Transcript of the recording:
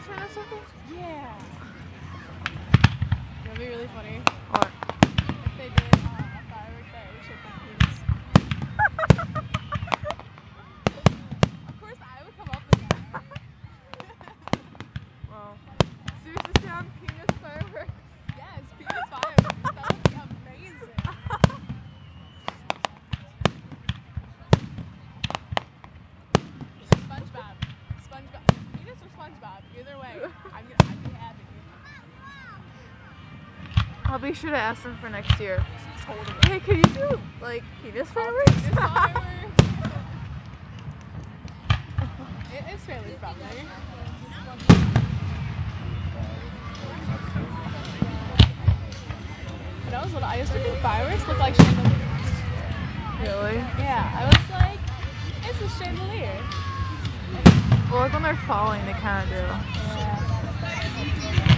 friend or something? Yeah. That'd be really funny. What? If they did a firework that would shake my penis. Of course, I would come up with that. Well, seriously, on penis fireworks? Yes, penis fireworks. That would be amazing. SpongeBob. SpongeBob. Penis or SpongeBob? Either way, I'd be happy. I'll be sure to ask them for next year. Totally. Hey, could you do, like, penis fireworks? Penis fireworks. It is fairly friendly. When I was little, I used to think fireworks look like chandeliers. Really? Yeah, I was like, it's a chandelier. Well, like when they're falling, they kind of do. Yeah.